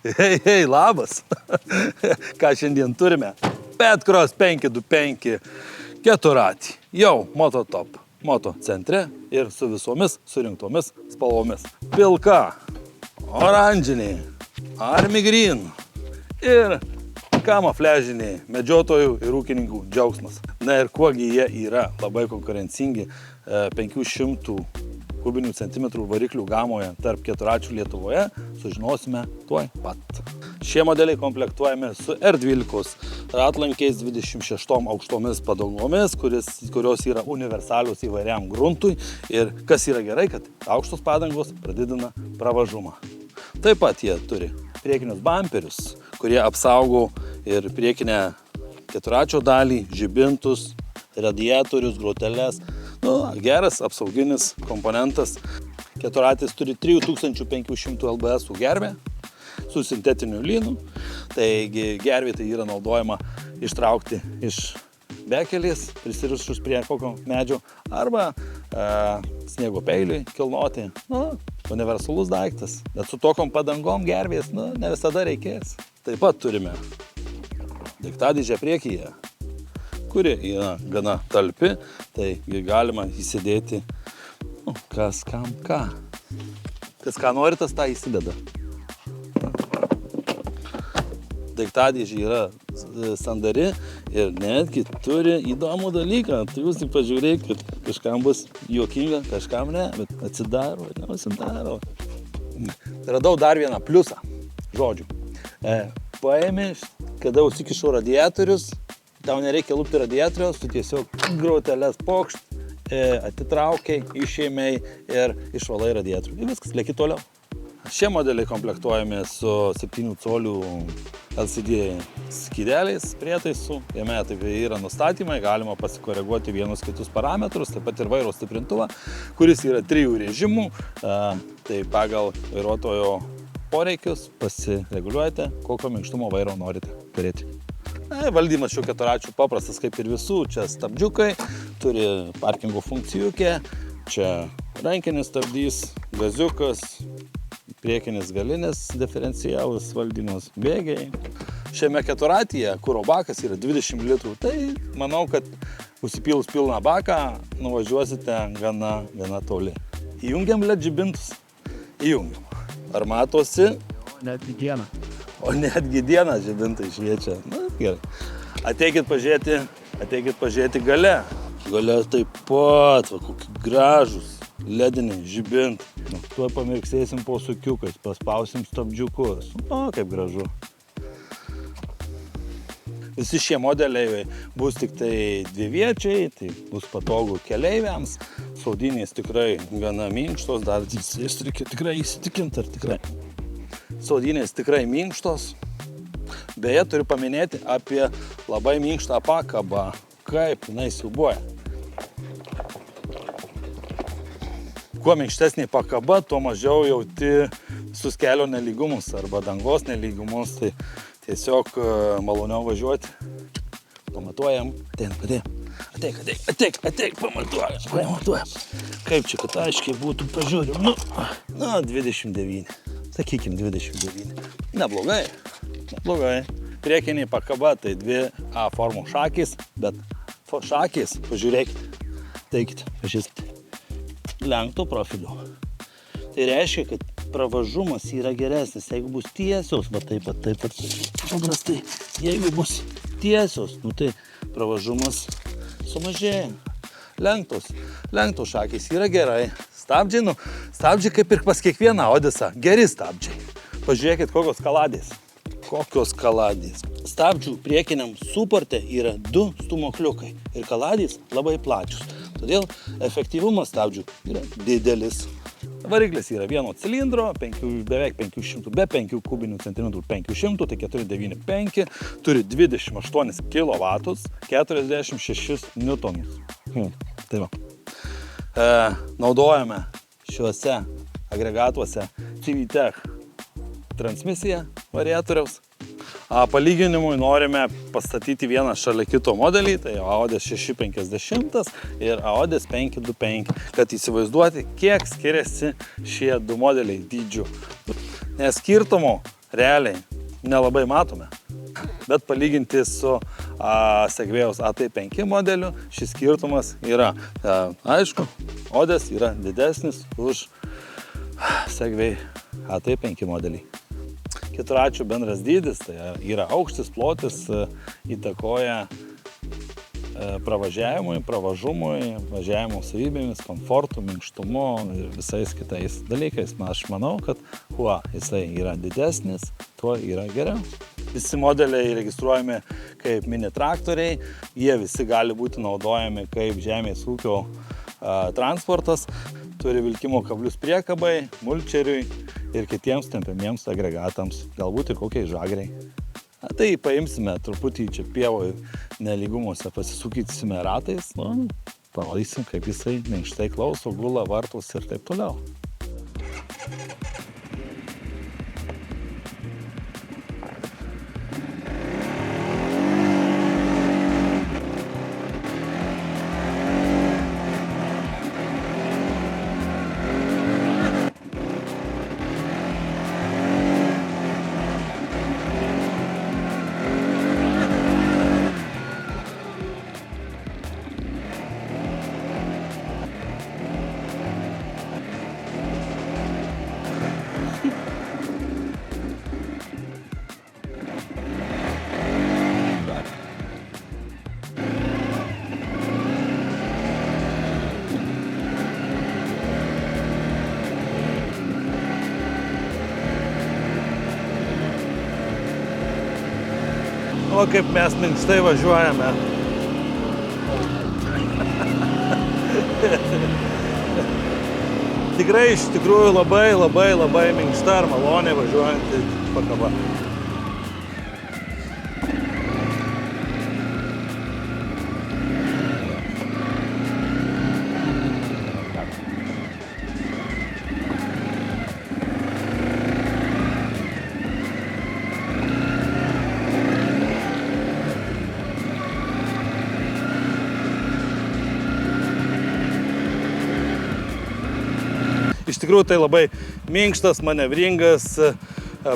Hei, labas. Ką šiandien turime? Petcross 525 keturatį. Jau mototop. Moto centre ir su visomis surinktomis spalvomis. Pilka, oranžiniai, army green ir kamufliažiniai medžiotojų ir ūkininkų džiaugsmas. Na ir kuogi jie yra labai konkurencingi 500 kubinių centimetrų variklių gamoje tarp keturračių Lietuvoje, sužinosime tuoj pat. Šie modeliai komplektuojami su R12 ratlankiais 26 aukštomis padangomis, kurios yra universalios įvairiam gruntui ir kas yra gerai, kad aukštos padangos pradidina pravažumą. Taip pat jie turi priekinius bamperius, kurie apsaugo ir priekinę keturračio dalį, žibintus, radiatorius, groteles. Geras apsauginis komponentas. Keturratis turi 3500 lbs gervę su sintetiniu lynu. Taigi gervė tai yra naudojama ištraukti iš bekelės, prisirišus prie kokio medžio arba sniego peiliui kilnoti. Universalus daiktas, bet su tokiom padangom gervės ne visada reikės. Taip pat turime daiktadėžę priekyje, kuri yra gana talpi, tai galima įsidėti, kas kam ką. Kas ką nori, tas tą įsideda. Daiktadėžė yra sandari ir netgi turi įdomų dalyką. Tai jūs tik pažiūrėkit, kažkam bus juokinga, kažkam ne, bet atsidaro, neužsidaro. Radau dar vieną pliusą, žodžiu. Paėmė, kada užsikišau radiatorius, tau nereikia lupti radiatoriaus, tu tiesiog groteles pokšt, atitraukiai, išėmei ir išvalai radiatorių. Ir viskas, lieki toliau. Šie modeliai komplektuojami su 7 colių LCD skydeliais prietaisų. Jame taip yra nustatymai, galima pasikoreguoti vienus kitus parametrus, taip pat ir vairo stiprintuvą, kuris yra 3 režimų. Tai pagal vairuotojo poreikius pasireguliuojate, kokio minkštumo vairo norite turėti. Valdymas šių keturračių paprastas kaip ir visų. Čia stabdžiukai, turi parkingo funkcijukė, čia rankinis stabdys, gaziukas, priekinis galinis diferencialus valdymas, bėgiai. Šiame keturratyje kuro bakas yra 20 litrų, tai manau, kad užsipylus pilną baką nuvažiuosite gana toli. Įjungiam LED žibintus? Įjungiam. Ar matosi? Netgi dieną. O netgi dieną žibintai šviečia. Gerai. Ateikit pažiūrėti gale. Gale taip pat, kokie gražūs lediniai žibintai. Tuo pamirksėsim po sukiukais, paspausim stabdžiukus. Kaip gražu. Visi šie modeliai bus tik tai dviviečiai, tai bus patogu keleiviams. Sėdynės tikrai gana minkštos, dar reikia tikrai įsitikinti, ar tikrai. Sėdynės tikrai minkštos. Beje, turiu paminėti apie labai minkštą pakabą, kaip jinai siūbuoja. Kuo minkštesnė pakaba, tuo mažiau jauti visus kelio nelygumus arba dangos nelygumus, tai tiesiog maloniau važiuoti. Pamatuojam, ateik, pamatuojam. Kaip čia, kad aiškiai būtų, pažiūrim, 29, sakykim 29. Neblogai. Priekinė pakaba, tai 2A formų šakės, bet šakės, pažiūrėkit, pažiūrėkit, lenkto profilio. Tai reiškia, kad pravažumas yra geresnis, jeigu bus tiesios, taip paprastai, jeigu bus tiesios, tai pravažumas sumažėja. Lenktos šakės yra gerai. Stabdžiai kaip ir pas kiekvieną Odisą, geri stabdžiai. Pažiūrėkit, kokios kaladės. Stabdžių priekiniam suporte yra 2 stūmokliukai ir kaladės labai plačius. Todėl efektyvumas stabdžių yra didelis. Variklis yra vieno cilindro, beveik 500, be 5 kubinių centimetrų 500, tai 495, turi 28 kW, 46 Newtonus. Tai va. Naudojame šiuose agregatuose CVTech transmisiją variatoriaus. Palyginimui norime pastatyti vieną šalia kito modelį, tai Aodis 650 ir Aodis 525, kad įsivaizduoti, kiek skiriasi šie du modeliai dydžių. Nes skirtumo realiai nelabai matome. Bet palyginti su Segway'aus AT5 modeliu, šis skirtumas yra. Aišku, Odės yra didesnis už Segway AT5 modelį. Keturračių bendras dydis, tai yra aukštis, plotis, įtakoja pravažiavimui, pravažumui, važiavimo savybėmis, komfortu, minkštumu ir visais kitais dalykais. Aš manau, kad kuo jisai yra didesnis, tuo yra geriau. Visi modeliai registruojami kaip mini traktoriai, jie visi gali būti naudojami kaip žemės ūkio transportas, turi vilkimo kablius priekabai, mulčeriui ir kitiems tempiamiems agregatams, galbūt ir kokiai žagriai. Tai paimsime truputį čia pievoje nelygumuose, pasisukysime ratais, parodysim, kaip jisai minkštai klauso, gula, vartos ir taip toliau. O kaip mes minkštai važiuojame. Tikrai iš tikrųjų labai minkšta ir maloniai važiuojanti pakaba. Iš tikrųjų tai labai minkštas, manevringas,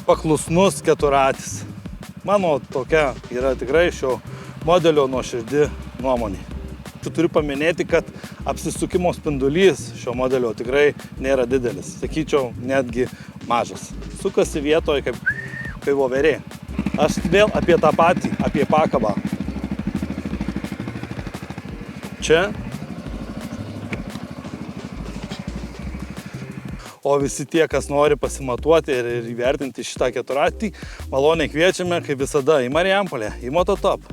paklusnus keturratis. Mano tokia yra tikrai šio modelio nuoširdi nuomonė. Turiu paminėti, kad apsisukimo spindulys šio modelio tikrai nėra didelis. Sakyčiau, netgi mažas. Sukasi vietoje kaip voverė. Aš vėl apie tą patį, apie pakabą. Čia. O visi tie, kas nori pasimatuoti ir įvertinti šitą keturratį, maloniai kviečiame, kaip visada, į Marijampolę, į Mototop.